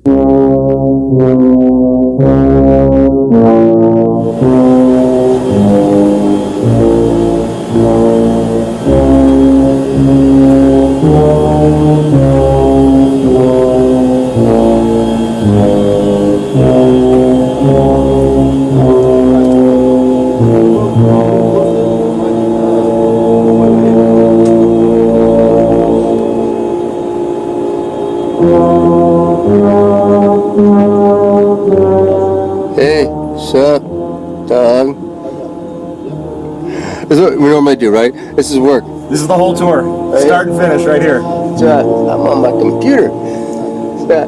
Hey, sup, dog? This is what we normally do, right? This is work. This is the whole tour. Right. Start and finish right here. That's right. I'm on my computer. What's that?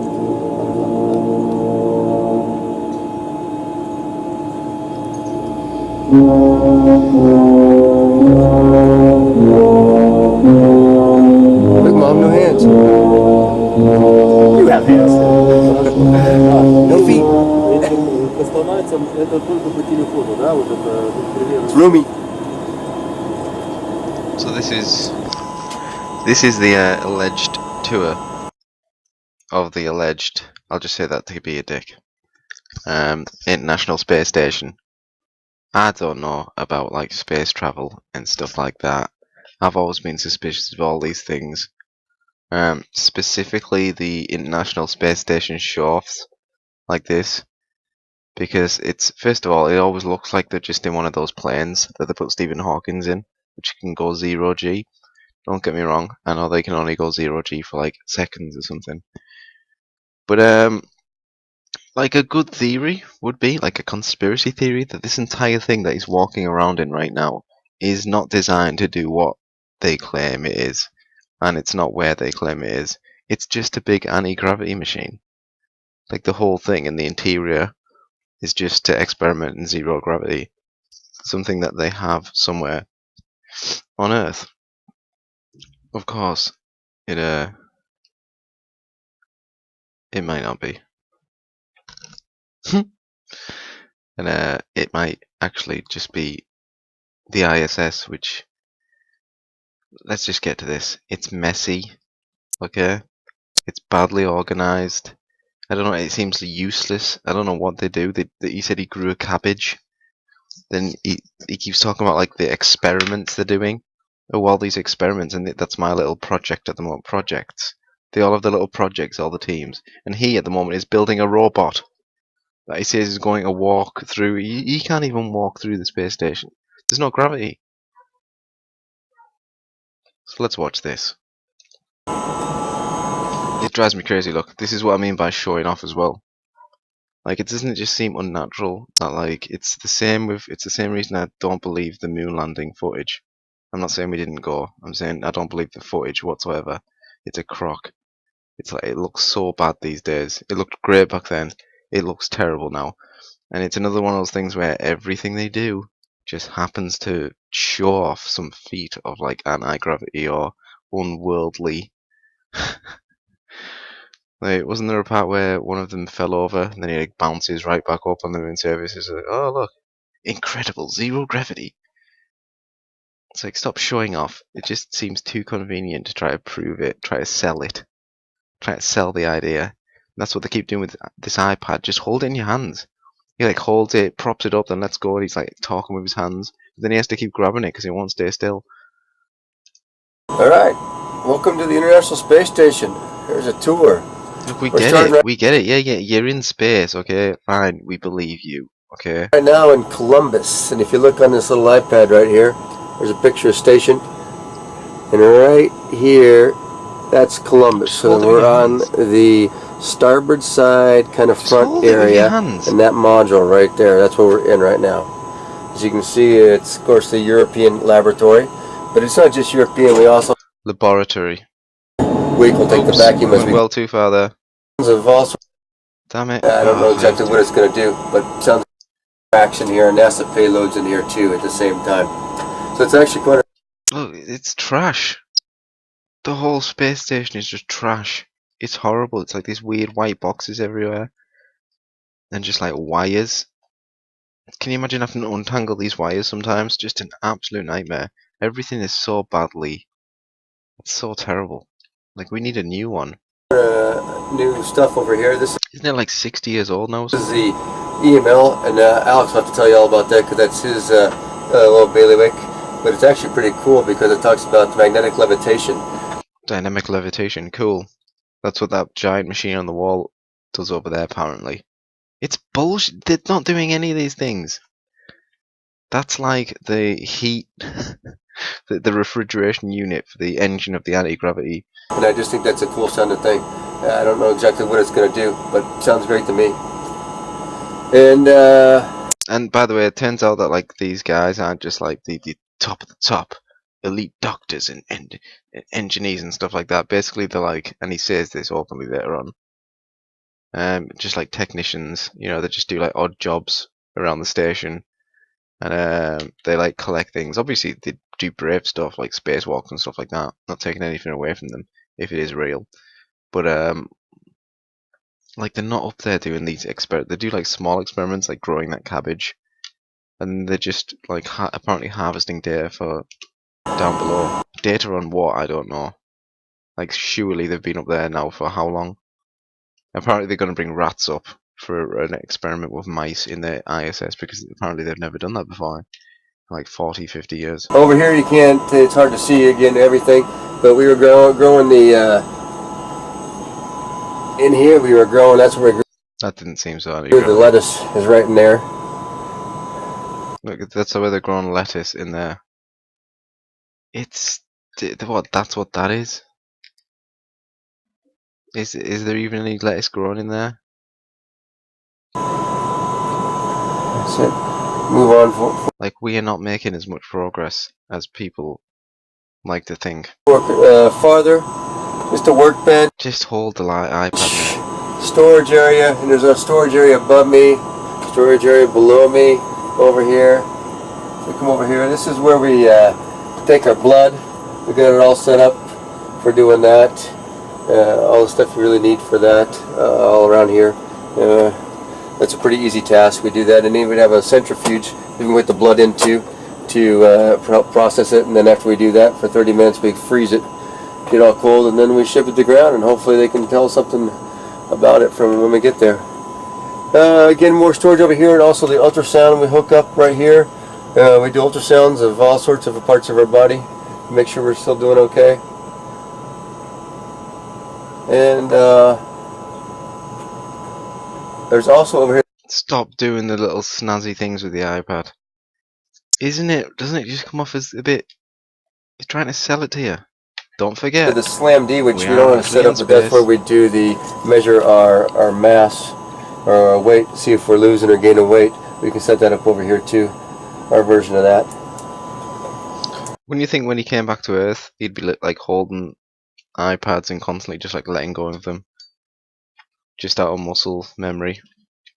Look, Mom, no hands. You have hands. No feet. It's roomy. So this is the alleged tour of the alleged, I'll just say that to be a dick, International Space Station. I don't know about like space travel and stuff like that. I've always been suspicious of all these things. Specifically the International Space Station show-offs like this, because it's, first of all, it always looks like they're just in one of those planes that they put Stephen Hawking's in, which can go 0G. Don't get me wrong, I know they can only go 0G for like seconds or something. But like a good theory would be, like a conspiracy theory, that this entire thing that he's walking around in right now is not designed to do what they claim it is. And it's not where they claim it is. It's just a big anti-gravity machine. Like the whole thing in the interior is just to experiment in zero gravity. Something that they have somewhere on Earth. Of course, it might not be. And it might actually just be the ISS, which, let's just get to this. It's messy, okay? It's badly organized. I don't know, it seems useless. I don't know what they do. He said he grew a cabbage. Then he keeps talking about like the experiments they're doing. Oh, all these experiments, and that's my little project at the moment. Projects. They all have their little projects, all the teams. And he, at the moment, is building a robot that he says is going to walk through. He can't even walk through the space station. There's no gravity. So let's watch this. It drives me crazy. Look, this is what I mean by showing off as well. Like, it doesn't just seem unnatural. That like it's the same reason I don't believe the moon landing footage. I'm not saying we didn't go. I'm saying I don't believe the footage whatsoever. It's a crock. It's like, it looks so bad these days. It looked great back then. It looks terrible now. And it's another one of those things where everything they do just happens to show off some feat of like anti-gravity or unworldly. Like, wasn't there a part where one of them fell over and then he like bounces right back up on the moon surface? It's like, oh look, incredible, zero gravity. It's like, stop showing off. It just seems too convenient to try to prove it, try to sell it, try to sell the idea. And that's what they keep doing with this iPad. Just hold it in your hands. He like holds it, props it up, then lets go, and he's like talking with his hands. Then he has to keep grabbing it because he won't stay still. Alright, welcome to the International Space Station. Here's a tour. Look, we get it. We get it. Yeah, you're in space, okay? Fine, we believe you, okay? Right now in Columbus, and if you look on this little iPad right here, there's a picture of station, and right here, that's Columbus. So we're on the starboard side, kind of front area, and that module right there, that's what we're in right now. As you can see, it's of course the European laboratory, but it's not just European. We also laboratory. We'll take the vacuum as we well too far there. Damn it. I don't know exactly what it's going to do, but it sounds like action here, and NASA payloads in here too at the same time. So it's actually quite a... Look, it's trash. The whole space station is just trash. It's horrible. It's like these weird white boxes everywhere. And just like wires. Can you imagine having to untangle these wires sometimes? Just an absolute nightmare. Everything is so badly. It's so terrible. Like, we need a new one. New stuff over here. This Isn't it like 60 years old now? This is the EML, and Alex will have to tell you all about that because that's his little bailiwick. But it's actually pretty cool because it talks about magnetic levitation. Dynamic levitation, cool. That's what that giant machine on the wall does over there, apparently. It's bullshit. They're not doing any of these things. That's like the heat, the refrigeration unit for the engine of the anti-gravity. And I just think that's a cool sounding thing. I don't know exactly what it's going to do, but it sounds great to me. And by the way, it turns out that like these guys aren't just like the top of the top elite doctors and engineers and stuff like that. Basically, they're like, and he says this openly later on, just like technicians. You know, they just do like odd jobs around the station, and they like collect things. Obviously, they do brave stuff like spacewalks and stuff like that. Not taking anything away from them if it is real, but like they're not up there doing these they do like small experiments like growing that cabbage, and they're just like apparently harvesting data for down below. Data on what, I don't know. Like surely they've been up there now for how long? Apparently they're going to bring rats up for an experiment with mice in the ISS because apparently they've never done that before. Like 40, 50 years. Over here you can't, it's hard to see again everything, but we were growing the, in here we were growing, that's where we grew. That didn't seem so. The lettuce is right in there. Look, that's where they're growing lettuce in there. It's what? That's what that is. Is there even any lettuce growing in there? That's it. Move on. Like we are not making as much progress as people like to think. Farther, just a workbench. Just hold the iPad. Storage area, and there's a storage area above me, storage area below me, over here. So come over here. This is where we take our blood. We got it all set up for doing that. All the stuff we really need for that, all around here. That's a pretty easy task. We do that, and then we'd have a centrifuge we can put the blood into to help process it, and then after we do that for 30 minutes we freeze it, get all cold, and then we ship it to ground, and hopefully they can tell us something about it from when we get there. Again, more storage over here, and also the ultrasound we hook up right here. We do ultrasounds of all sorts of parts of our body to make sure we're still doing okay. And there's also over here. Stop doing the little snazzy things with the iPad. Doesn't it just come off as a bit... You're trying to sell it to you. Don't forget. The Slam D, which we don't want to set up, but that's where we do the measure our mass or our weight, see if we're losing or gaining weight. We can set that up over here too, our version of that. When you think when he came back to Earth, he'd be like holding iPads and constantly just like letting go of them, just out of muscle memory,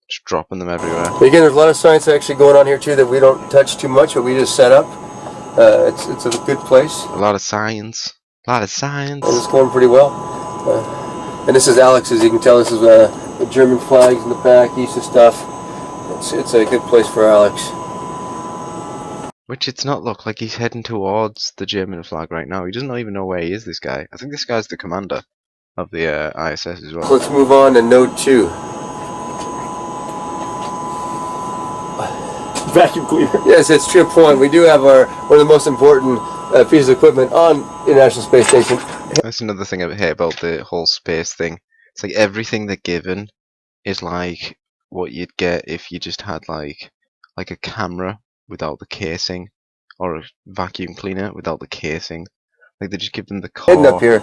just dropping them everywhere. But again, there's a lot of science actually going on here too that we don't touch too much, but we just set up. It's a good place. A lot of science. And it's going pretty well. And this is Alex's. You can tell this is the German flags in the back, Easter stuff. It's a good place for Alex. Which it's not look like he's heading towards the German flag right now. He doesn't even know where he is, this guy. I think this guy's the commander of the ISS as well. So let's move on to Node 2. Vacuum cleaner. Yes, it's true point. We do have one of the most important pieces of equipment on the International Space Station. That's another thing I hate about the whole space thing. It's like everything they're given is like what you'd get if you just had like a camera without the casing, or a vacuum cleaner without the casing. Like they just give them the core. Hidden up here,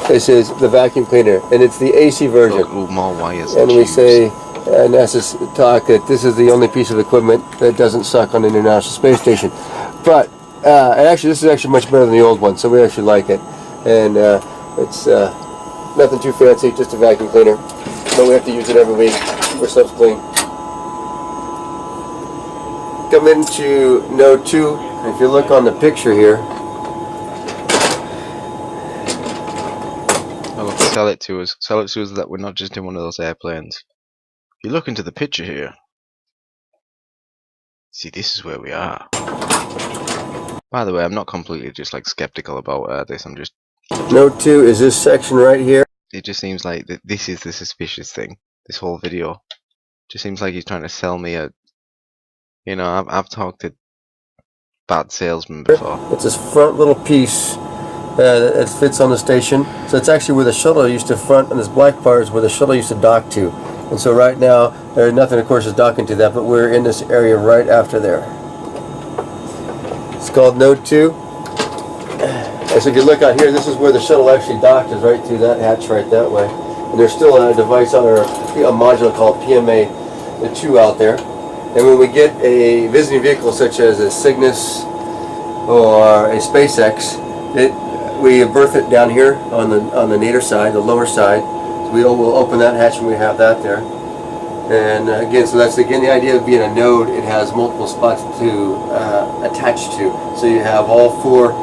this is the vacuum cleaner, and it's the AC version. Look, ooh, more wires. And we say, NASA's talk that this is the only piece of equipment that doesn't suck on the International Space Station. But and actually, this is actually much better than the old one, so we actually like it. And it's nothing too fancy, just a vacuum cleaner. But we have to use it every week. We're self-clean. Come into Node 2. If you look on the picture here. Oh, look, sell it to us. Sell it to us that we're not just in one of those airplanes. If you look into the picture here, see, this is where we are. By the way, I'm not completely just like skeptical about this. I'm just... Node 2 is this section right here. It just seems like this is the suspicious thing. this whole video. Just seems like he's trying to sell me a. You know, I've talked to bad salesmen before. It's this front little piece that fits on the station. So it's actually where the shuttle used to front, and this black part is where the shuttle used to dock to. And so right now, there's nothing, of course, is docking to that, but we're in this area right after there. It's called Node 2. And so if you look out here, this is where the shuttle actually docked, is right through that hatch right that way. And there's still a device on our a module called PMA-2 out there. And when we get a visiting vehicle such as a Cygnus or a SpaceX, we berth it down here on the nadir side, the lower side. So we'll open that hatch and we have that there. And again, so that's again the idea of being a node. It has multiple spots to attach to. So you have all 4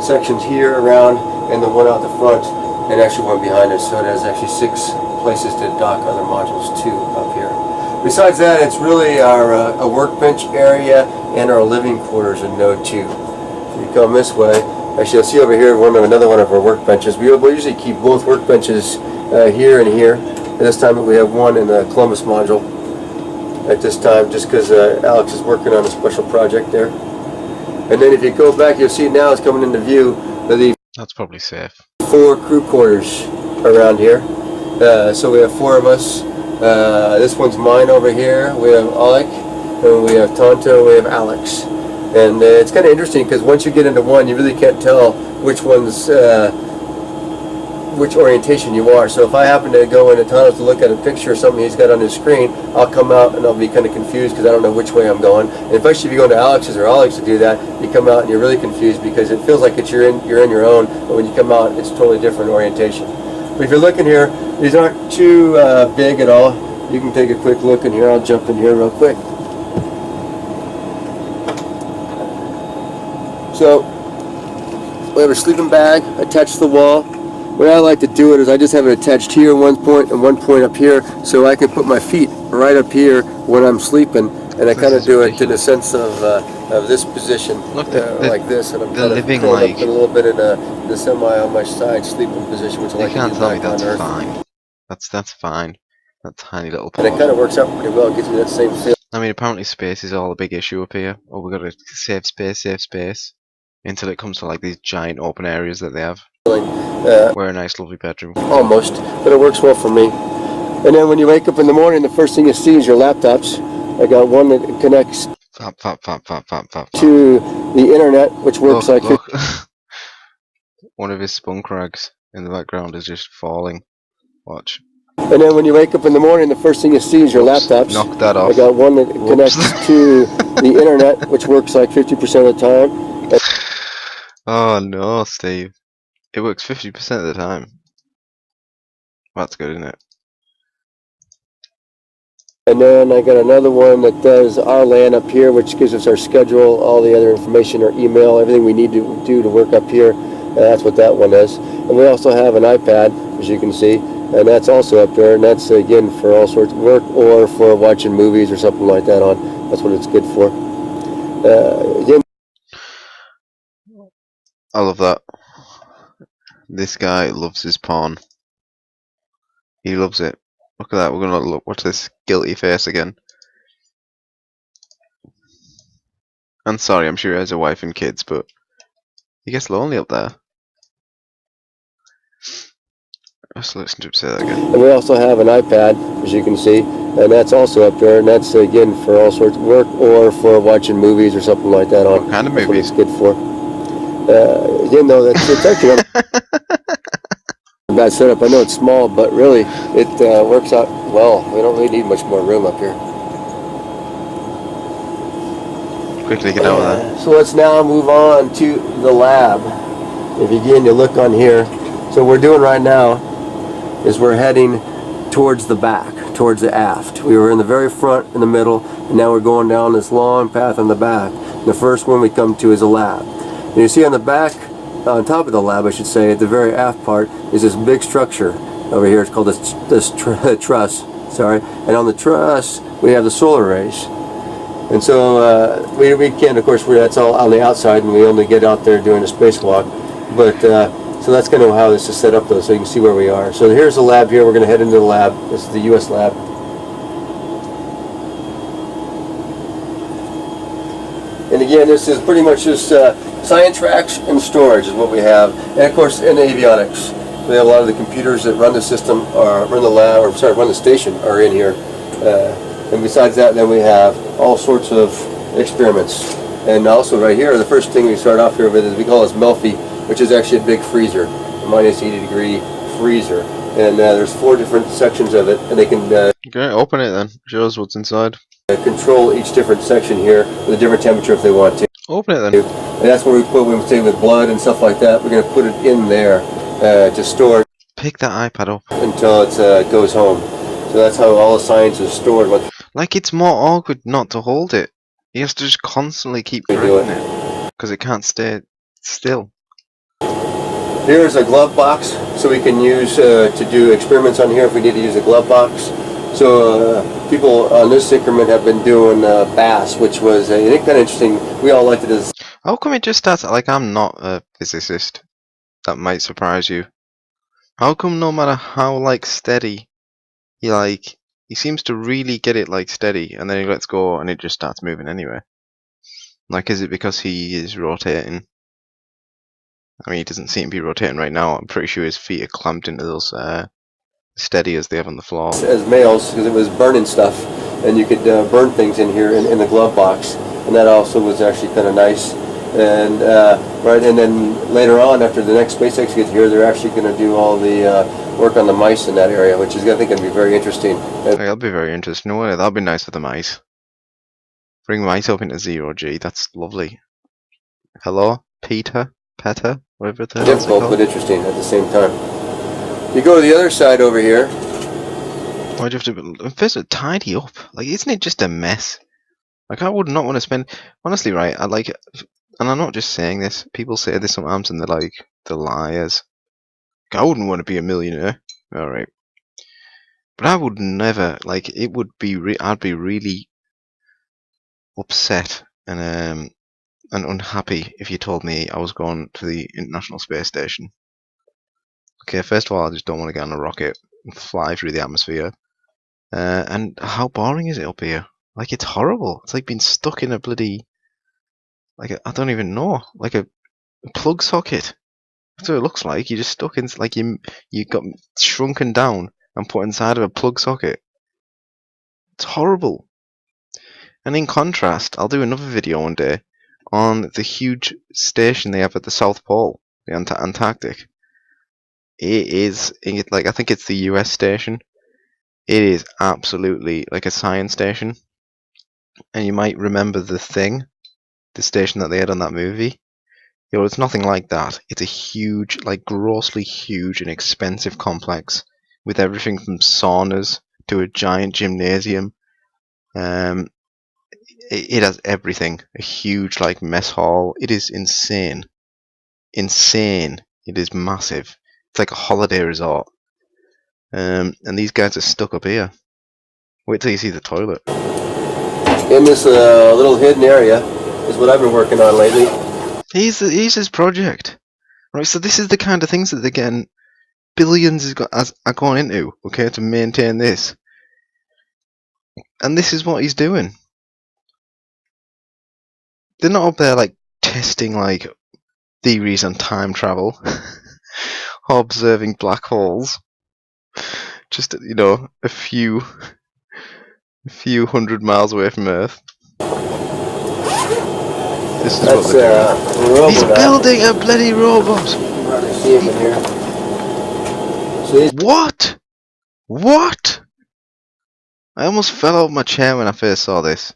sections here around and the one out the front and actually one behind it. So it has actually 6 places to dock other modules too up here. Besides that, it's really our a workbench area and our living quarters in Node 2. So you come this way. Actually, you'll see over here another one of our workbenches. We usually keep both workbenches here and here. At this time, we have one in the Columbus module. At this time, just because Alex is working on a special project there. And then if you go back, you'll see now it's coming into view the That's probably safe. 4 crew quarters around here. So we have 4 of us. This one's mine over here. We have Alec, and we have Tonto, and we have Alex. And it's kind of interesting because once you get into one, you really can't tell which one's which orientation you are. So if I happen to go into Tonto's to look at a picture or something he's got on his screen, I'll come out and I'll be kind of confused because I don't know which way I'm going. And especially if you go into Alex's or Alex to do that, you come out and you're really confused because it feels like you're in your own, but when you come out, it's totally different orientation. But if you're looking here, these aren't too big at all. You can take a quick look in here. I'll jump in here real quick. So we have a sleeping bag attached to the wall. The way I like to do it is I just have it attached here, one point and one point up here, so I can put my feet right up here when I'm sleeping, and I kind of do it to the sense of this position, Look, like this, and I'm kind of living curled like up a little bit in the semi on my side sleeping position, which I You like to can't do tell me back on that's Earth. fine. That's fine. That tiny little And it part. kind of works out pretty well. It gives me that same feel. I mean, apparently space is all a big issue up here. Oh, we gotta save space. Until it comes to like these giant open areas that they have. Where a nice lovely bedroom. Almost, but it works well for me. And then when you wake up in the morning, the first thing you see is your laptops. I got one that connects to the internet, which works look, like look. One of his spunk rags in the background is just falling. Watch. And then when you wake up in the morning, the first thing you see is your laptops. Knock that off. I got one that connects to the internet, which works like 50% of the time. Oh no, Steve. It works 50% of the time. That's good, isn't it? And then I got another one that does our LAN up here, which gives us our schedule, all the other information, our email, everything we need to do to work up here. That's what that one is. And we also have an iPad, as you can see, and that's also up there. And that's, again, for all sorts of work or for watching movies or something like that on. That's what it's good for. Again, I love that. This guy loves his porn. He loves it. Look at that. We're gonna look. Watch this guilty face again. I'm sorry. I'm sure he has a wife and kids, but he gets lonely up there. Let's listen to him say that again. and we also have an iPad, as you can see, and that's also up there. And that's, again, for all sorts of work or for watching movies or something like that on. What kind of That's movies? what it's good for. Again, though, it's actually a bad setup. I know it's small, but really it works out well. We don't really need much more room up here. Quickly get out of there. So let's now move on to the lab. If you again you look on here, so what we're doing right now is we're heading towards the back, towards the aft. We were in the very front, in the middle, and now we're going down this long path in the back. And the first one we come to is a lab. And you see on the back, on top of the lab, I should say, at the very aft part, is this big structure over here. It's called this truss. Sorry. And on the truss, we have the solar arrays. And so we can't, of course, that's all on the outside, and we only get out there during a spacewalk. But so that's kind of how this is set up, though, so you can see where we are. So here's the lab here. We're going to head into the lab. This is the U.S. lab. again, this is pretty much just science racks and storage is what we have. And of course, in avionics. We have a lot of the computers that run the system, or run the lab, or sorry, run the station, are in here. And besides that, then we have all sorts of experiments. And also right here, the first thing we start off here with is we call this Melfi, which is actually a big freezer, a minus 80-degree freezer. And there's 4 different sections of it, and they can Okay, open it then. Show us what's inside. control each different section here with a different temperature if they want to. Open it then. And that's where we put, when we say with blood and stuff like that, we're going to put it in there to store it Pick that iPad up. until it goes home. So that's how all the science is stored. Like, it's more awkward not to hold it. You have to just constantly keep We do gripping it. it. Because it can't stay still. Here's a glove box, so we can use to do experiments on here if we need to use a glove box. So people on this increment have been doing bass, which was I think kind of interesting. We all liked it as How come it just starts, like, I'm not a physicist. That might surprise you. How come no matter how, like, steady, he seems to really get it, like, steady, and then he lets go and it just starts moving anyway? Like, is it because he is rotating? I mean, he doesn't seem to be rotating right now. I'm pretty sure his feet are clamped into those steady as they have on the floor. as males because it was burning stuff, and you could burn things in here in the glove box, and that also was actually kind of nice. And right, and then later on, after the next SpaceX gets here, they're actually going to do all the work on the mice in that area, which is I think going to be very interesting. That'll be very interesting. No, that'll be nice for the mice. Bring mice up into 0G. That's lovely. Hello, Peter, whatever the hell it's Difficult called. but interesting at the same time. You go to the other side over here. Why'd you have to first tidy up? Like, isn't it just a mess? Like, I would not want to spend. Honestly, right? I like, and I'm not just saying this. People say this sometimes, and they're like, they're liars. Like, I wouldn't want to be a millionaire. All right, but I would never. Like, it would be. I'd be really upset and unhappy if you told me I was going to the International Space Station. Okay, first of all, I just don't want to get on a rocket and fly through the atmosphere. And how boring is it up here? Like, it's horrible. It's like being stuck in a bloody, I don't even know, like a plug socket. That's what it looks like. You're just stuck in, like you got shrunken down and put inside of a plug socket. It's horrible. And in contrast, I'll do another video one day on the huge station they have at the South Pole, the Antarctic. It is, like, I think it's the US station. It is absolutely like a science station. And you might remember The Thing, the station that they had on that movie. You know, it's nothing like that. It's a huge, like, grossly huge and expensive complex with everything from saunas to a giant gymnasium. It has everything. A huge, like, mess hall. It is insane. Insane. It is massive. It's like a holiday resort. And these guys are stuck up here. Wait till you see the toilet. In this little hidden area is what I've been working on lately. Here's his project. Right, so this is the kind of things that they're getting billions are going into, okay, to maintain this. And this is what he's doing. They're not up there, like, testing, like, theories on time travel or observing black holes. Just, you know, a few hundred miles away from Earth. This is what they're doing. He's building a bloody robot! See him in here. See? What? What? I almost fell out of my chair when I first saw this.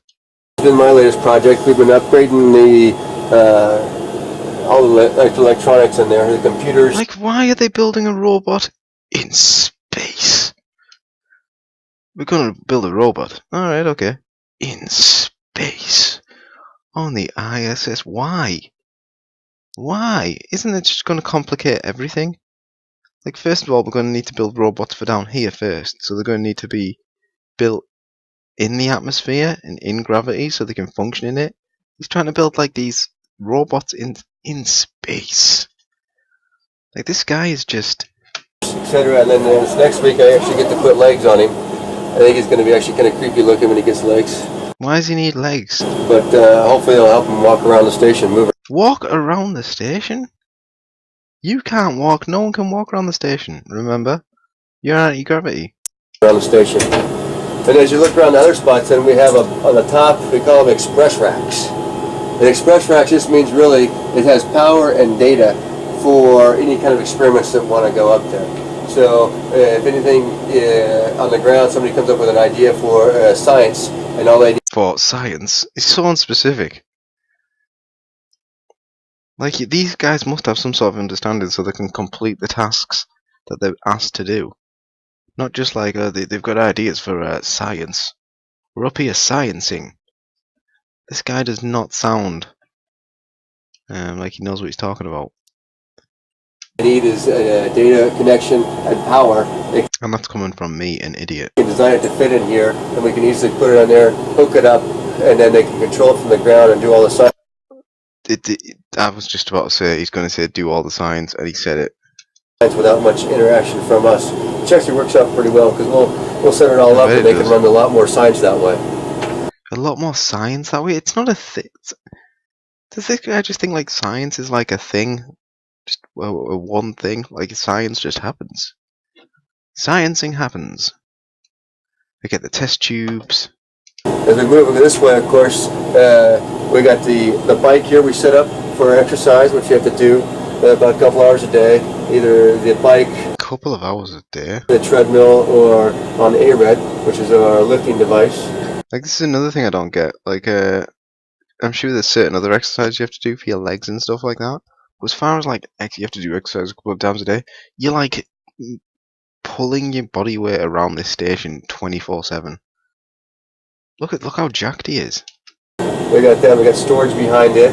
It's been my latest project. We've been upgrading the all the electronics in there, the computers. Like, why are they building a robot in space? We're gonna build a robot. Alright, okay. In space. On the ISS. Why? Why? Isn't it just gonna complicate everything? Like, first of all, we're gonna need to build robots for down here first. So they're gonna need to be built in the atmosphere and in gravity so they can function in it. He's trying to build, like, these robots in space. Like, this guy is just... etc. And then this next week I actually get to put legs on him. I think he's going to be actually kind of creepy looking when he gets legs. Why does he need legs? But hopefully it'll help him walk around the station, move Walk around the station? You can't walk. No one can walk around the station. Remember? You're anti-gravity. around the station. And as you look around the other spots, then we have on the top, we call them express racks. And express racks just means really it has power and data for any kind of experiments that want to go up there. So if anything on the ground, somebody comes up with an idea for science, and all they need For science? It's so unspecific. Like, these guys must have some sort of understanding so they can complete the tasks that they're asked to do. Not just like, they've got ideas for science. We're up here sciencing. This guy does not sound like he knows what he's talking about. need is data connection and power. They And that's coming from me, an idiot. can design it to fit in here, and we can easily put it on there, hook it up, and then they can control it from the ground and do all the science. I was just about to say, he's going to say do all the science, and he said it. Without much interaction from us, which actually works out pretty well because we'll set it all up and they can run a lot more science that way. A lot more science that way? It's not a thing. Does this guy just think like science is like a thing? Just a one thing? Like science just happens. Sciencing happens. We get the test tubes. As we move this way, of course, we got the bike here we set up for exercise, which you have to do about a couple hours a day. Either the bike, A couple of hours a day. the treadmill, or on the ARED, which is our lifting device. Like, this is another thing I don't get. Like, I'm sure there's certain other exercises you have to do for your legs and stuff like that. But as far as like you have to do exercise a couple of times a day, you're like pulling your body weight around this station 24/7. Look how jacked he is. We got that. We got storage behind it.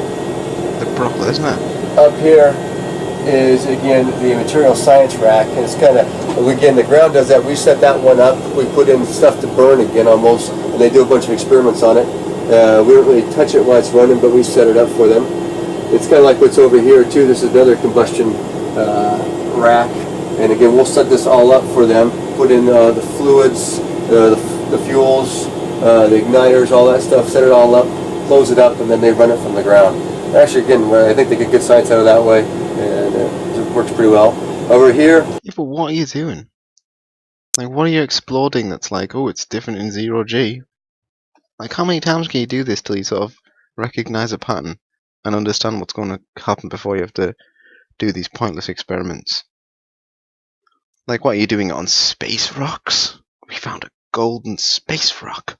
The broccoli, isn't it? Up here is again the material science rack, and it's kind of, again, the ground does that. We set that one up. We put in stuff to burn again almost, and they do a bunch of experiments on it. We don't really touch it while it's running, but we set it up for them. It's kind of like what's over here too. This is another combustion rack, and again we'll set this all up for them. Put in the fluids, the fuels, the igniters, all that stuff. Set it all up, close it up, and then they run it from the ground. Actually, again, I think they get good science out of that way, and it works pretty well. Over here, Yeah, but what are you doing? Like, what are you exploding that's like, oh, it's different in 0G? Like, how many times can you do this till you sort of recognize a pattern and understand what's going to happen before you have to do these pointless experiments? Like, what are you doing on space rocks? We found a golden space rock.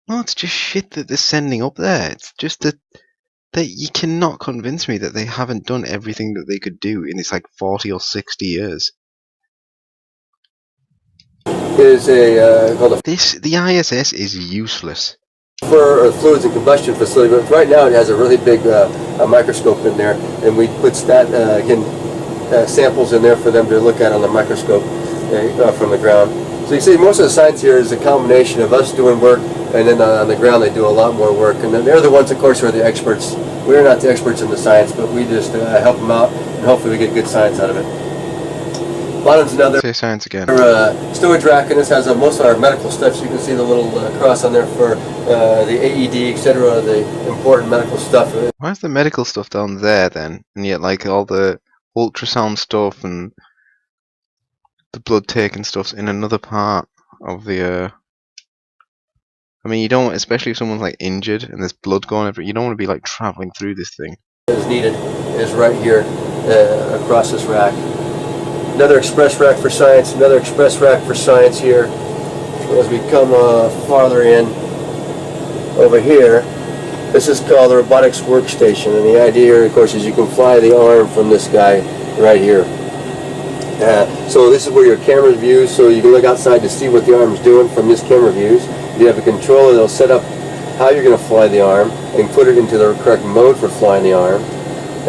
No, it's just shit that they're sending up there. It's just that you cannot convince me that they haven't done everything that they could do in this like 40 or 60 years. is called a The ISS is useless. for fluids and combustion facility, but right now it has a really big microscope in there, and we put samples in there for them to look at on the microscope from the ground. So you see, most of the science here is a combination of us doing work, and then on the ground they do a lot more work, and then they're the ones, of course, who are the experts. We're not the experts in the science, but we just help them out, and hopefully we get good science out of it. Bottom's another Say science again. storage rack, and this has most of our medical stuff. So you can see the little cross on there for the AED, etc., the important medical stuff. Why is the medical stuff down there then? And yet, like, all the ultrasound stuff and the blood taking stuff's in another part of the. I mean, you don't, especially if someone's like injured and there's blood going everywhere, you don't want to be like traveling through this thing. Is needed is right here across this rack. Another express rack for science, another express rack for science here. So as we come farther in over here, this is called the robotics workstation, and the idea here, of course, is you can fly the arm from this guy right here. So this is where your camera views, so you can look outside to see what the arm's doing from this camera views. You have a controller that'll set up how you're going to fly the arm and put it into the correct mode for flying the arm.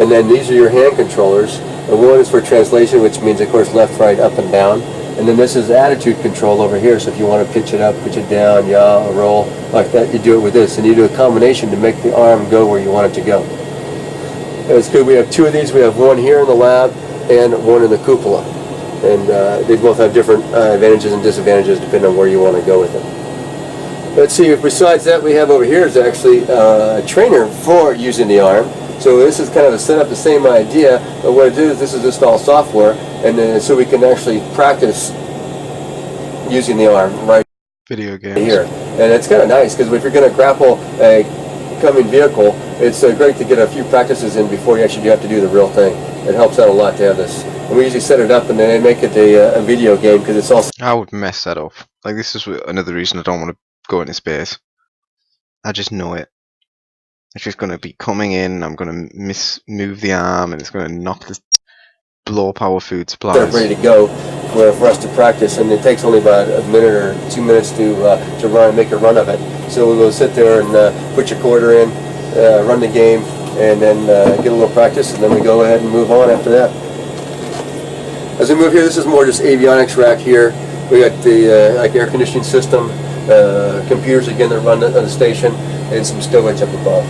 And then these are your hand controllers. The one is for translation, which means, of course, left, right, up, and down. And then this is attitude control over here, so if you want to pitch it up, pitch it down, yaw, roll, like that, you do it with this. And you do a combination to make the arm go where you want it to go. And it's good. We have two of these. We have one here in the lab and one in the cupola. And they both have different advantages and disadvantages depending on where you want to go with it. Let's see, if besides that we have over here is actually a trainer for using the arm. So this is kind of a setup, the same idea, but what it is, this is just all software, and then so we can actually practice using the arm right Video games. here. And it's kind of nice, because if you're going to grapple a coming vehicle, it's great to get a few practices in before you actually have to do the real thing. It helps out a lot to have this. And we usually set it up and then make it a video game, because it's also... I would mess that up. Like, this is another reason I don't want to go into space. I just know it. It's just going to be coming in, I'm going to move the arm, and it's going to knock this, blow up our food supplies. They're ready to go for us to practice, and it takes only about a minute or 2 minutes to make a run of it. So we'll go sit there and put your quarter in, run the game, and then get a little practice, and then we go ahead and move on after that. As we move here, this is more just avionics rack here. We got the like air conditioning system, computers again that run on the station, and some stowage up above.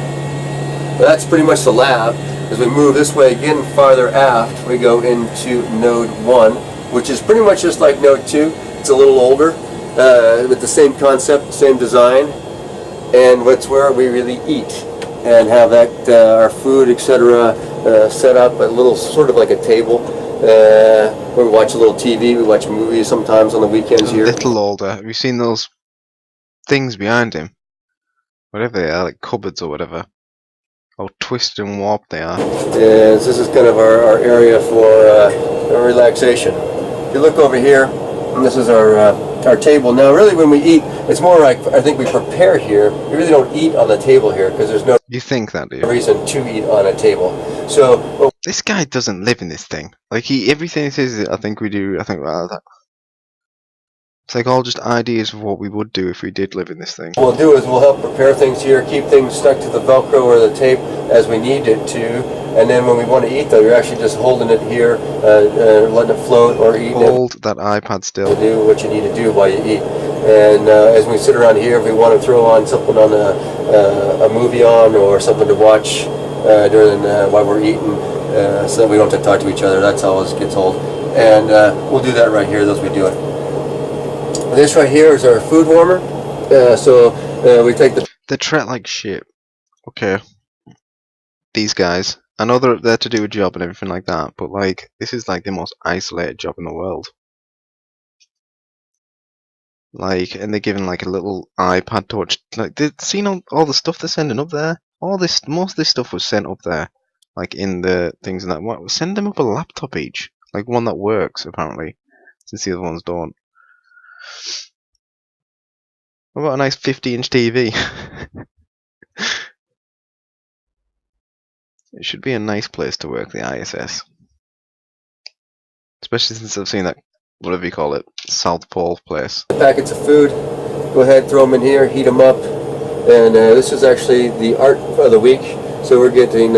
Well, that's pretty much the lab. As we move this way again farther aft, we go into node 1, which is pretty much just like node 2. It's a little older, with the same concept, same design, and what's where we really eat and have that our food, etc., set up a little sort of like a table where we watch a little TV. We watch movies sometimes on the weekends here. A little older. Have you seen those things behind him? Whatever they are, like cupboards or whatever. How twisted and warped they are. This is kind of our area for relaxation. If you look over here, and this is our table. Now, really, when we eat, it's more like I think we prepare here. We really don't eat on the table here because there's no. You think that, do you? Reason to eat on a table. So. Well, this guy doesn't live in this thing. Like everything he says, I think we do. I think that. It's like all just ideas of what we would do if we did live in this thing. What we'll do is we'll help prepare things here, keep things stuck to the Velcro or the tape as we need it to, and then when we want to eat, though, you're actually just holding it here, letting it float or eating it. Hold that iPad still. Do what you need to do while you eat. And as we sit around here, if we want to throw on something on a movie on or something to watch during while we're eating, so that we don't have to talk to each other, that's how it gets old. And we'll do that right here as we do it. This right here is our food warmer. So we take the... They treat like shit. Okay. These guys. I know they're there to do a job and everything like that, but like, this is like the most isolated job in the world. Like, and they're given like a little iPad touch. Like, they've seen all the stuff they're sending up there. Most of this stuff was sent up there. Like, in the things and that. What, send them up a laptop each. Like, one that works, apparently. Since the other ones don't. What about a nice 50-inch TV? It should be a nice place to work, the ISS. Especially since I've seen that, whatever you call it, South Pole place. Packets of food, go ahead, throw them in here, heat them up. And this is actually the art of the week. So we're getting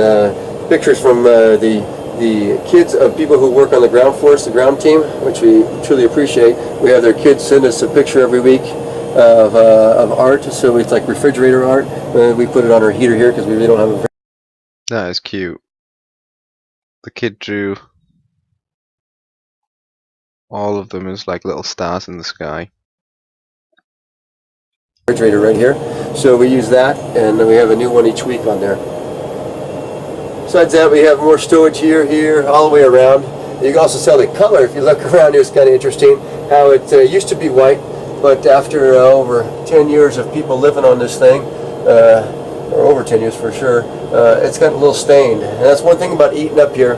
pictures from the kids of people who work on the ground force, the ground team, which we truly appreciate. We have their kids send us a picture every week of art, so it's like refrigerator art. We put it on our heater here because we really don't have a... That is cute. The kid drew all of them as like little stars in the sky. Refrigerator right here, so we use that, and then we have a new one each week on there. Besides that, we have more stowage here, all the way around. You can also tell the color. If you look around here, it's kind of interesting how it used to be white, but after over 10 years of people living on this thing, or over 10 years for sure, it's got a little stained. And that's one thing about eating up here,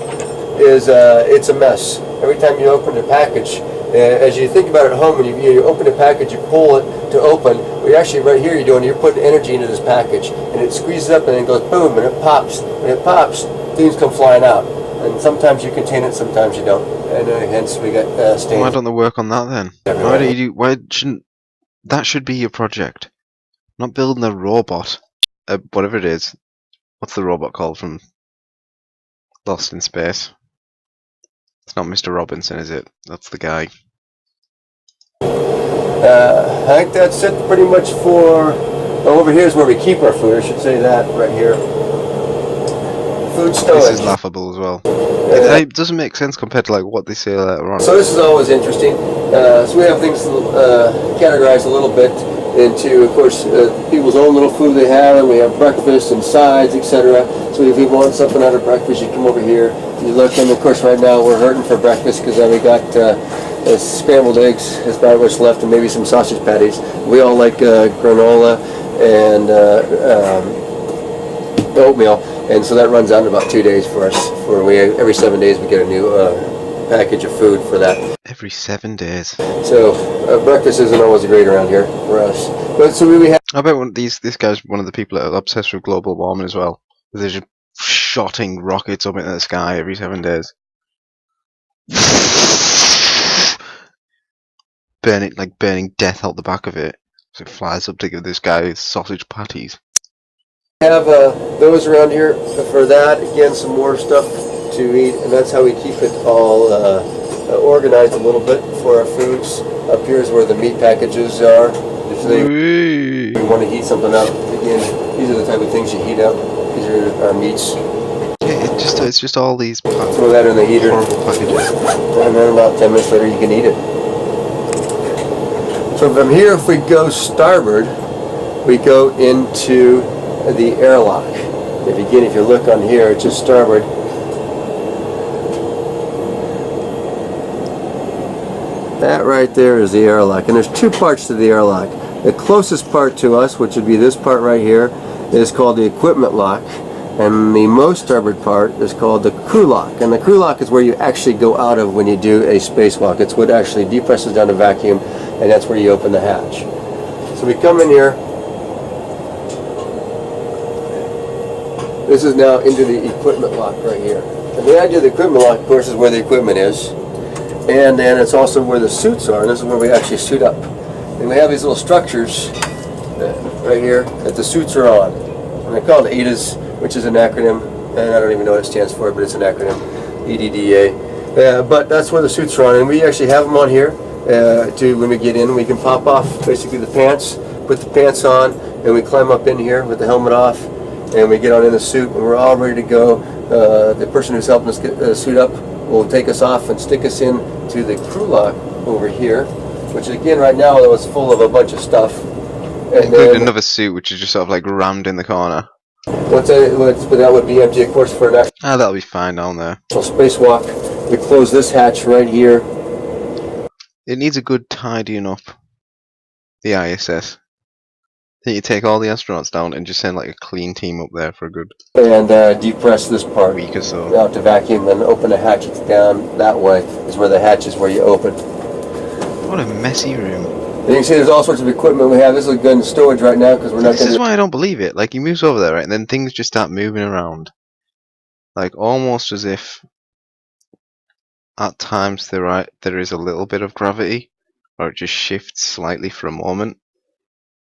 is it's a mess. Every time you open a package, as you think about it at home, when you open a package, you pull it to open. Well, actually, right here, you're putting energy into this package, and it squeezes up, and then it goes boom, and it pops. When it pops, things come flying out. And sometimes you contain it, sometimes you don't. And hence we got stains. Why don't they work on that then? Why do you do? Why shouldn't that should be your project? Not building a robot, whatever it is. What's the robot called from Lost in Space? It's not Mr. Robinson, is it? That's the guy. I think that's it pretty much for... over here is where we keep our food. I should say that right here. Food storage. This is laughable as well. It doesn't make sense compared to like what they say later on. So this is always interesting. So we have things categorized a little bit. into, of course, people's own little food they have, and we have breakfast and sides, etc. So if you want something out of breakfast, you come over here, you look, and of course right now we're hurting for breakfast because we got scrambled eggs, is about what's left, and maybe some sausage patties. We all like granola and oatmeal, and so that runs out in about 2 days for us. Every 7 days we get a new package of food for that. Every 7 days. So breakfast isn't always great around here for us. But so we have. I bet this guy's one of the people that are obsessed with global warming as well. They're just shotting rockets up into the sky every 7 days. burning death out the back of it. So it flies up to give this guy sausage patties. Have those around here for that. Again, some more stuff to eat, and that's how we keep it all organized a little bit for our foods. Up here is where the meat packages are. If you want to heat something up, again, these are the type of things you heat up. These are our meats. Yeah, it's just all these throw that in the heater, horrible packages. And then about 10 minutes later you can eat it. So from here, if we go starboard, we go into the airlock. If you look on here, it's just starboard. That right there is the airlock, and there's two parts to the airlock. The closest part to us, which would be this part right here, is called the equipment lock, and the most starboard part is called the crew lock. And the crew lock is where you actually go out of when you do a spacewalk. It's what actually depresses down to vacuum, and that's where you open the hatch. So we come in here. This is now into the equipment lock right here. And the idea of the equipment lock, of course, is where the equipment is. And then it's also where the suits are, and this is where we actually suit up. And we have these little structures right here that the suits are on. And they're called ADAs, which is an acronym, and I don't even know what it stands for, but it's an acronym, EDDA. But that's where the suits are on, and we actually have them on here when we get in. We can pop off basically the pants, put the pants on, and we climb up in here with the helmet off, and we get on in the suit, and we're all ready to go. The person who's helping us get suit up will take us off and stick us in to the crew lock over here, which again right now though is full of a bunch of stuff. And including another suit which is just sort of like rammed in the corner. But that would be empty, of course, for an actual that'll be fine down there. spacewalk. We close this hatch right here. It needs a good tidying up. The ISS. Then you take all the astronauts down and just send like a clean team up there for a good and depress this part week or so. out to vacuum, and open the hatches down that way. Is where the hatch is where you open. What a messy room. And you can see there's all sorts of equipment we have. This is good in storage right now because we're not. This is why I don't believe it. Like he moves over there, right, and then things just start moving around, like almost as if at times there is a little bit of gravity, or it just shifts slightly for a moment.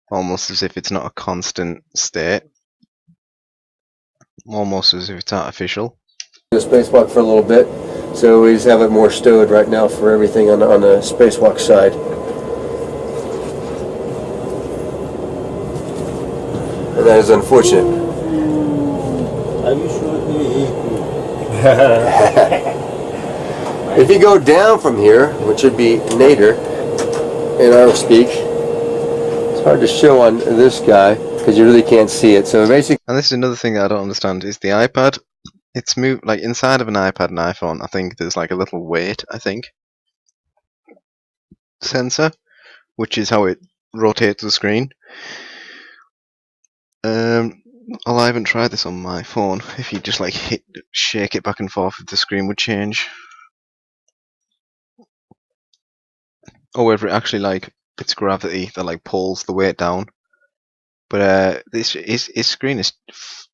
Almost as if it's not a constant state. Almost as if it's artificial. The spacewalk for a little bit, so we just have it more stowed right now for everything on the spacewalk side. And that is unfortunate. Are you sure? If you go down from here, which would be nadir in our speak, it's hard to show on this guy because you really can't see it. So basically, And this is another thing that I don't understand is the iPad. It's moved like inside of an iPad and iPhone. I think there's like a little weight. Sensor, which is how it rotates the screen. I haven't tried this on my phone. If you just like shake it back and forth, the screen would change. Or whether it actually like it's gravity that like pulls the weight down. But his screen is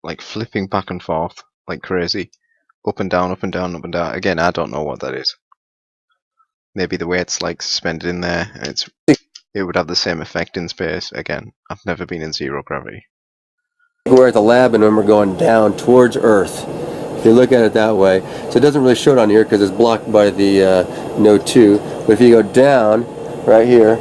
like flipping back and forth like crazy, up and down, up and down, up and down. Again, I don't know what that is. Maybe the weight's like suspended in there, and it would have the same effect in space. Again, I've never been in zero gravity. we're at the lab and then we're going down towards Earth. If you look at it that way, so it doesn't really show it on here because it's blocked by the node 2. But if you go down right here,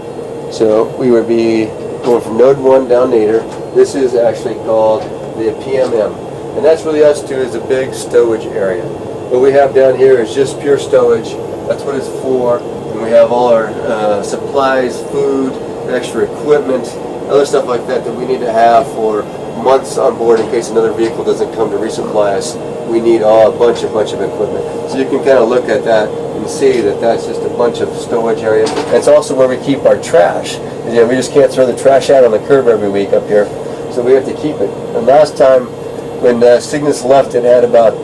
so we would be going from node 1 down nadir. This is actually called the PMM, and that's really us too, is a big stowage area. What we have down here is just pure stowage. That's what it's for, and we have all our supplies, food, extra equipment, other stuff like that that we need to have for months on board in case another vehicle doesn't come to resupply us. We need a bunch of equipment. So you can kind of look at that and see that that's just a bunch of stowage area. And it's also where we keep our trash. You know, we just can't throw the trash out on the curb every week up here, so we have to keep it. And last time when Cygnus left, it had about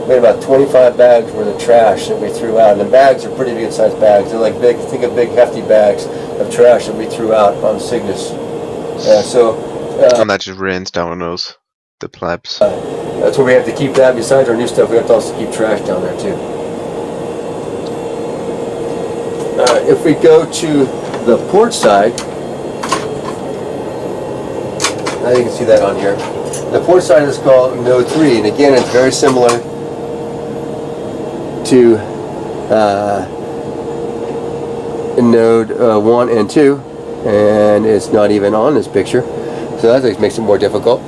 we had about 25 bags worth of trash that we threw out. And the bags are pretty good sized bags. They're like big, think of big hefty bags of trash that we threw out on Cygnus. And that just rains down on us, the plebs. That's where we have to keep that. Besides our new stuff, we have to also keep trash down there too. If we go to the port side, now you can see that on here. The port side is called Node 3, and again, it's very similar to Node 1 and 2, and it's not even on this picture, so that makes it more difficult.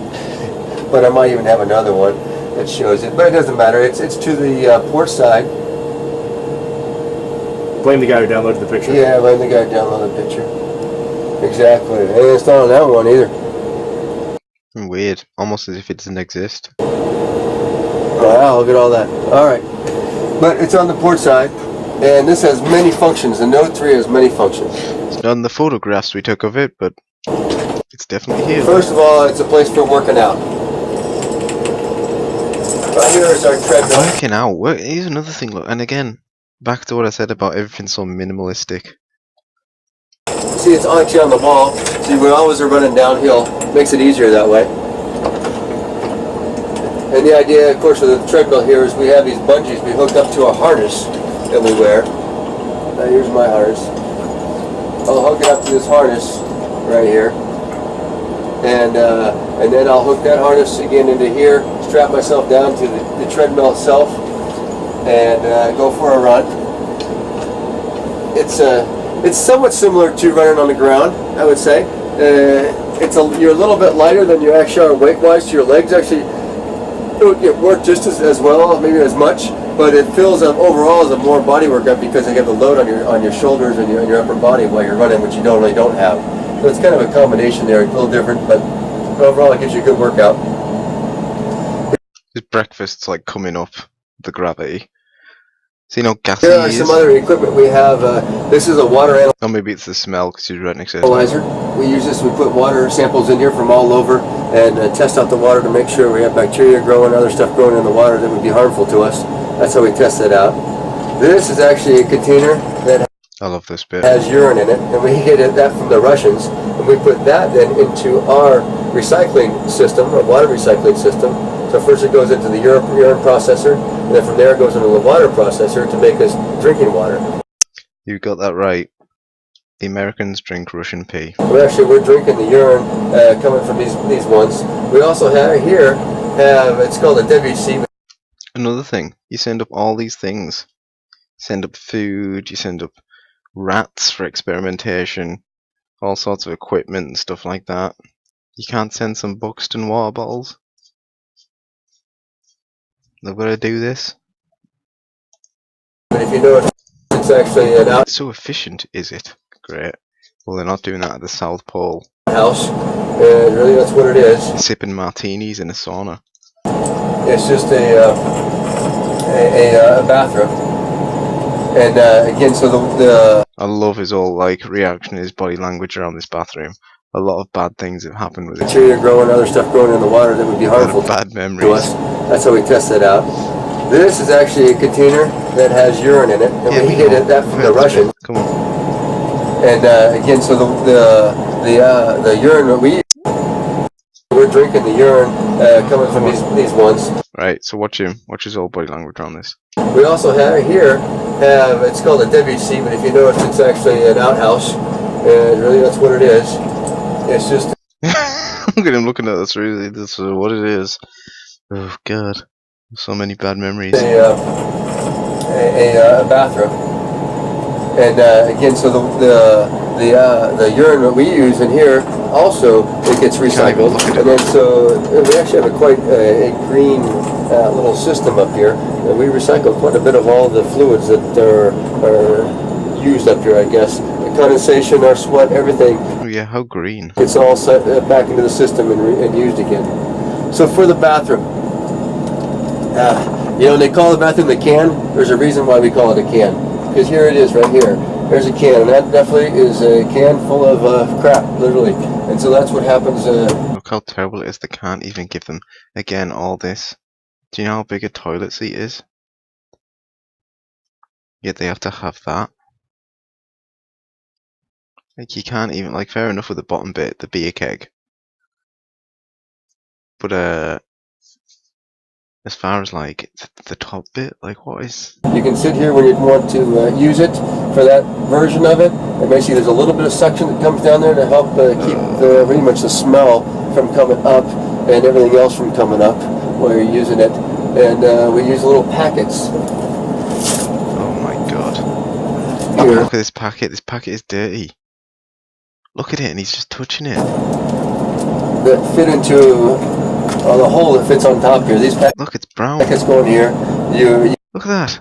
But I might even have another one that shows it, but it doesn't matter. It's to the port side. Blame the guy who downloaded the picture. Yeah, blame the guy who downloaded the picture. Exactly, and it's not on that one either. Weird, almost as if it doesn't exist. Wow, look at all that. Alright, but it's on the port side, and this has many functions. The Node 3 has many functions. It's not in the photographs we took of it, but it's definitely here. First of all, it's a place for working out. Right here is our treadmill. Working out. Here's another thing, look, and again, back to what I said about everything so minimalistic. See, it's actually on the wall. See, we always are running downhill. Makes it easier that way. And the idea, of course, of the treadmill here is we have these bungees we hooked up to a harness that we wear. Now, here's my harness. I'll hook it up to this harness right here. And then I'll hook that harness again into here, strap myself down to the treadmill itself, and go for a run. It's somewhat similar to running on the ground, I would say. You're a little bit lighter than you actually are weight-wise, so your legs actually don't get worked just as well, maybe as much, but it feels overall as a more body workout because you have the load on your shoulders and your upper body while you're running, which you normally don't have. So it's kind of a combination there, a little different, but overall it gives you a good workout. His breakfast's like coming up the gravity. So you know, gassy. Here are some other equipment we have. This is a water analyzer. Or maybe it's the smell because he's right next to it. We use this, we put water samples in here from all over and test out the water to make sure we have bacteria growing, other stuff growing in the water that would be harmful to us. That's how we test it out. This is actually a container that I love this bit. has urine in it, and we get that from the Russians, and we put that then into our recycling system, our water recycling system. So first it goes into the urine processor, and then from there it goes into the water processor to make us drinking water. You got that right. The Americans drink Russian pee. We're drinking the urine coming from these ones. We also have here, it's called a WC. Another thing, you send up all these things. You send up food, you send up rats for experimentation, all sorts of equipment and stuff like that. You can't send some Buxton water bottles? They've got to do this? But if you know it's actually an So efficient, is it? Great. Well, they're not doing that at the South Pole. outhouse, and really that's what it is. Sipping martinis in a sauna. It's just a bathroom. And again, so the I love his whole like reaction, his body language around this bathroom. A lot of bad things have happened with it. bacteria growing, other stuff growing in the water that would be A lot harmful of bad to memories. us. That's how we test it out. This is actually a container that has urine in it, and we get that from the Russians. Come on. And again, so the urine that we're drinking the urine coming from these ones. Right, so watch him. Watch his whole body language on this. We also have here, it's called a WC, but if you notice, it's actually an outhouse, and really that's what it is. It's just Look at him looking at us. Really, this is what it is. Oh God, so many bad memories. a bathroom. And again, so the urine that we use in here also it gets recycled, and then so we actually have quite a green little system up here, and we recycle quite a bit of all the fluids that are used up here, I guess. The condensation, our sweat, everything, Oh yeah, how green. it's all set back into the system and used again. So for the bathroom, you know, they call the bathroom the can. There's a reason why we call it a can. Because here it is, right here. There's a can, and that definitely is a can full of crap, literally. And so that's what happens. Look how terrible it is. They can't even give them, again, all this. Do you know how big a toilet seat is? Yet they have to have that. Like, you can't even, like, fair enough with the bottom bit, the beer keg. But, as far as, like, the top bit, like, what is... You can sit here when you want to use it for that version of it. And basically there's a little bit of suction that comes down there to help keep pretty much the smell from coming up and everything else from coming up while you're using it. And we use little packets. Oh my god. Here. Look at this packet. This packet is dirty. Look at it, and he's just touching it. That fit into the hole that fits on top here. These Look, it's brown. packets go in here. You Look at that.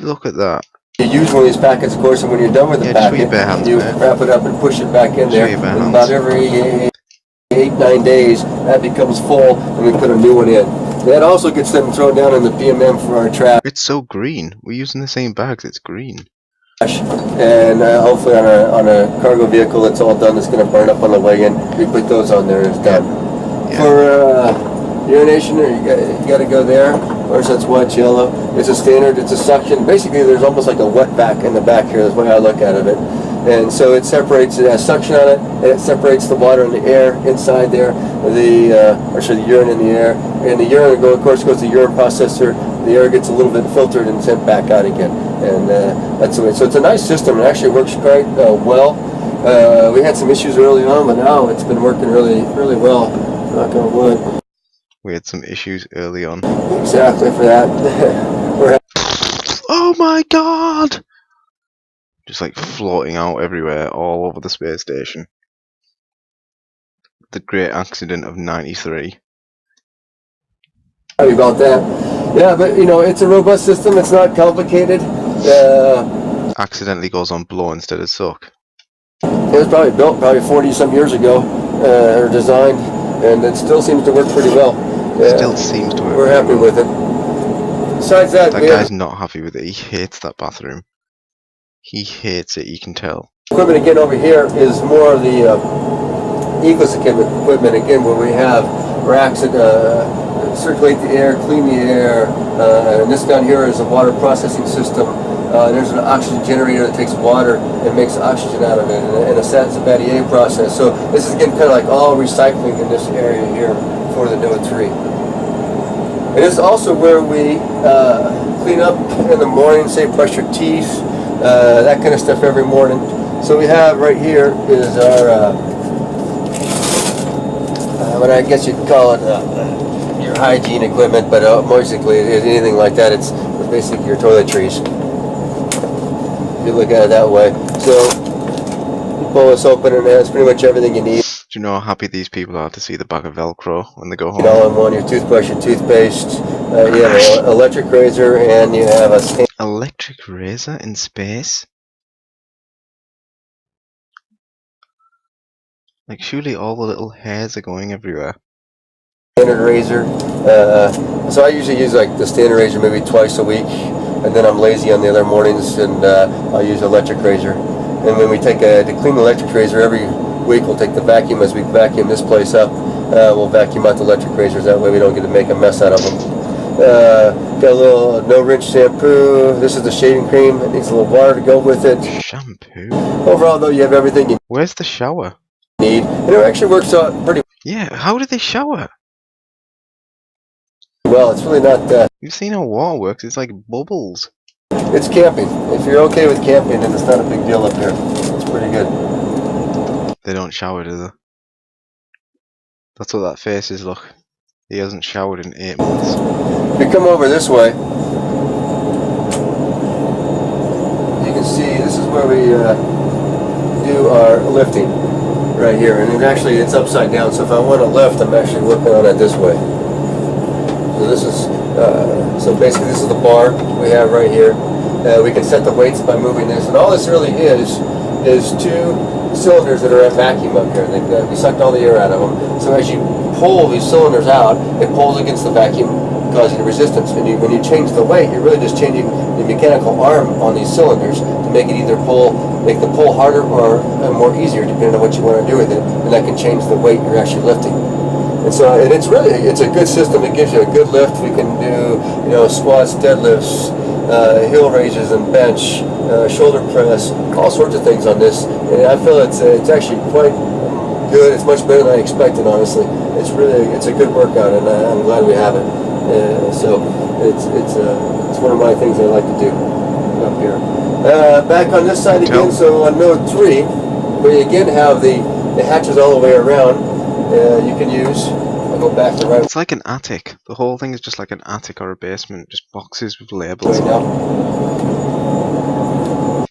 Look at that. You use one of these packets, of course, and when you're done with the Yeah, just with your packet, bare hands, you mate. wrap it up and push it back in Just there. with your bare And hands. about every 8-9 days, that becomes full, and we put a new one in. That also gets them thrown down in the PMM for our trash, It's so green. We're using the same bags. It's green. and hopefully on a cargo vehicle that's all done, that's going to burn up on the way in, we put those on there and it's done. Yeah. For urination, you got to go there. Of course, that's white, yellow. It's a standard. It's a suction. Basically, there's almost like a wet back in the back here. That's the way I look at it. And so it separates. It has suction on it, and it separates the water and the air inside there. The urine in the air, and the urine, of course, goes to the urine processor. The air gets a little bit filtered and sent back out again. And that's the way. So it's a nice system. It actually works quite well. We had some issues early on, but now it's been working really, really well. Knock on wood. We had some issues early on. Exactly for that. Oh my god! Just like floating out everywhere, all over the space station. The great accident of '93. Sorry about that. Yeah, but you know, it's a robust system. It's not complicated. Accidentally goes on blow instead of suck. It was probably built 40 some years ago, or designed, and it still seems to work pretty well. Still seems to work. We're happy with it. Besides that, That we have guy's not happy with it. He hates that bathroom. He hates it, you can tell. equipment again over here is more of the Ecos equipment again, where we have racks that circulate the air, clean the air, and this down here is a water processing system. There's an oxygen generator that takes water and makes oxygen out of it, and a Sabatier process. So this is again kind of like all recycling in this area here for the NOAA 3. It is also where we clean up in the morning, say brush your teeth, that kind of stuff every morning. So we have right here is our, what I guess you'd call it your hygiene equipment, but basically anything like that, it's basically your toiletries. If you look at it that way. So you pull this open and it has pretty much everything you need. Do you know how happy these people are to see the bag of Velcro when they go home? You know, in one, your toothbrush, your toothpaste, you have an electric razor, and you have a Electric razor in space? Like, surely all the little hairs are going everywhere. standard razor. So I usually use like the standard razor maybe twice a week, and then I'm lazy on the other mornings, and I'll use electric razor. And when we take to clean the electric razor every week, we'll take the vacuum as we vacuum this place up. We'll vacuum out the electric razors, that way we don't get to make a mess out of them. Got a little no rinse shampoo. This is the shaving cream. It needs a little water to go with it. Shampoo? Overall though, you have everything you Where's the shower? need, and it actually works out pretty Yeah, how do they shower? well. It's really not You've seen how water works, it's like bubbles. it's camping. If you're okay with camping, then it's not a big deal up here. It's pretty good. They don't shower, do they? That's what that face is, look. He hasn't showered in 8 months. If you come over this way, you can see this is where we do our lifting right here, and it's upside down. So if I want to lift, I'm actually working on it this way. So this is so basically this is the bar we have right here, We can set the weights by moving this, and all this really is two cylinders that are at vacuum up here. We sucked all the air out of them. So as you pull these cylinders out, it pulls against the vacuum, causing resistance. And when you change the weight, you're really just changing the mechanical arm on these cylinders to make it either make the pull harder or more easier, depending on what you want to do with it. And that can change the weight you're actually lifting. And so, it's a good system. It gives you a good lift. We can do, squats, deadlifts, heel raises and bench, shoulder press, all sorts of things on this. And I feel it's actually quite good. It's much better than I expected, honestly. It's a good workout, and I'm glad we have it. So it's one of my things I like to do up here. Back on this side again. So on node 3, we again have the hatches all the way around. You can use. I'll go back to right. It's like an attic. The whole thing is just like an attic or a basement, just boxes with labels. Right now.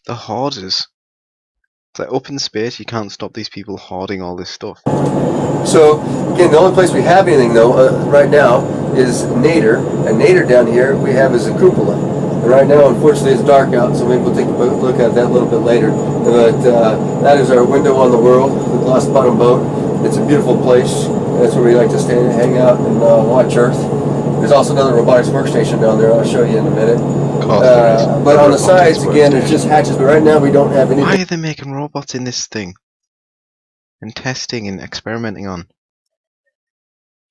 The hoarders. It's like open space. You can't stop these people hoarding all this stuff. So again, the only place we have anything though right now is Nader, and Nader down here we have is a cupola. And right now, unfortunately, it's dark out, so maybe we'll take a look at that a little bit later. But that is our window on the world, the Gloss Bottom Boat. It's a beautiful place. That's where we like to stay and hang out and watch Earth. There's also another robotics workstation down there. I'll show you in a minute. But on the sides, again, it's just hatches. But right now, we don't have anything. Why are they making robots in this thing? And testing and experimenting on?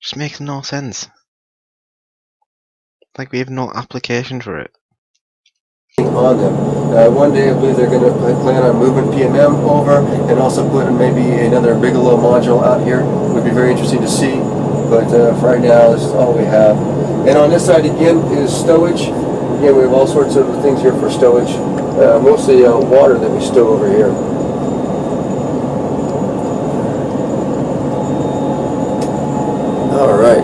Just makes no sense. Like we have no application for it. On them. One day I believe they're going to plan on moving PMM over and also putting maybe another Bigelow module out here. It would be very interesting to see, but for right now this is all we have. And on this side again is stowage. Again, we have all sorts of things here for stowage. Mostly water that we stow over here. All right.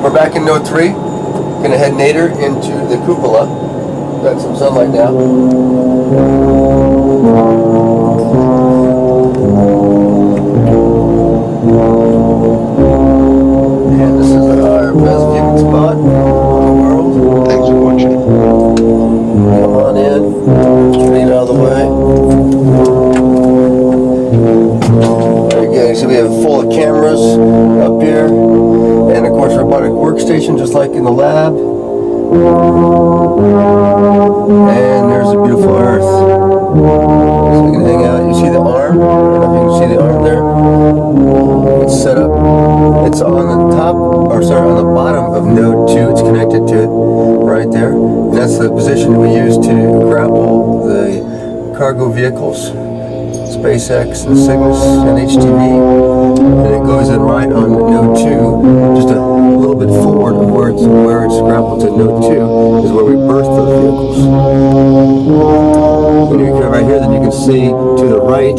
We're back in node 3. Gonna head Nader into the cupola. Got some sunlight now. And this is our best viewing spot in the world. Thanks for watching. Come on in. Straight out of the way. There you go. So we have full of cameras up here. And of course, robotic workstation, just like in the lab. And there's a beautiful Earth. So we can hang out. You see the arm? I don't know if you can see the arm there. It's set up. It's on the top, or sorry, on the bottom of node 2. It's connected to it right there. And that's the position that we use to grapple the cargo vehicles. SpaceX, and Cygnus, and HTV, and it goes in right on node 2, just a little bit forward of where it's grappled to node 2 is where we birth those vehicles. When you come right here, then you can see to the right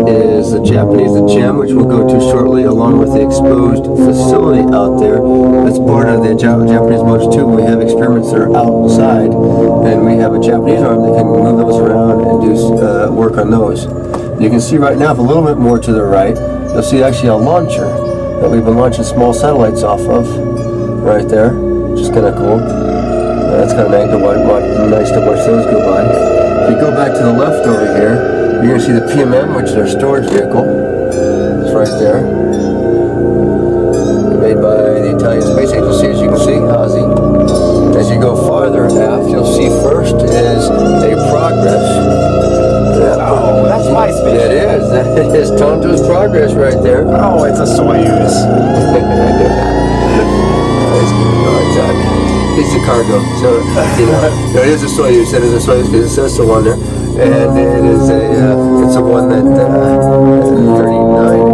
is the Japanese, the GEM, which we'll go to shortly, along with the exposed facility out there. That's part of the Japanese Motors 2. We have experiments that are outside, and we have a Japanese arm that can move those around and do work on those. You can see right now, if a little bit more to the right, you'll see actually a launcher that we've been launching small satellites off of, right there, which is kind of cool. That's kind of nice to watch those go by. If you go back to the left over here, you're going to see the PMM, which is our storage vehicle. It's right there. Made by the Italian Space Agency, as you can see, Ozzy. As you go farther aft, you'll see first is a Progress. Oh, that's my spaceship. It is. That is Tonto's Progress right there. Oh, it's a Soyuz. It's a cargo. So, no, it is a Soyuz. It is a Soyuz because it says so on there. And it is it's a one that 39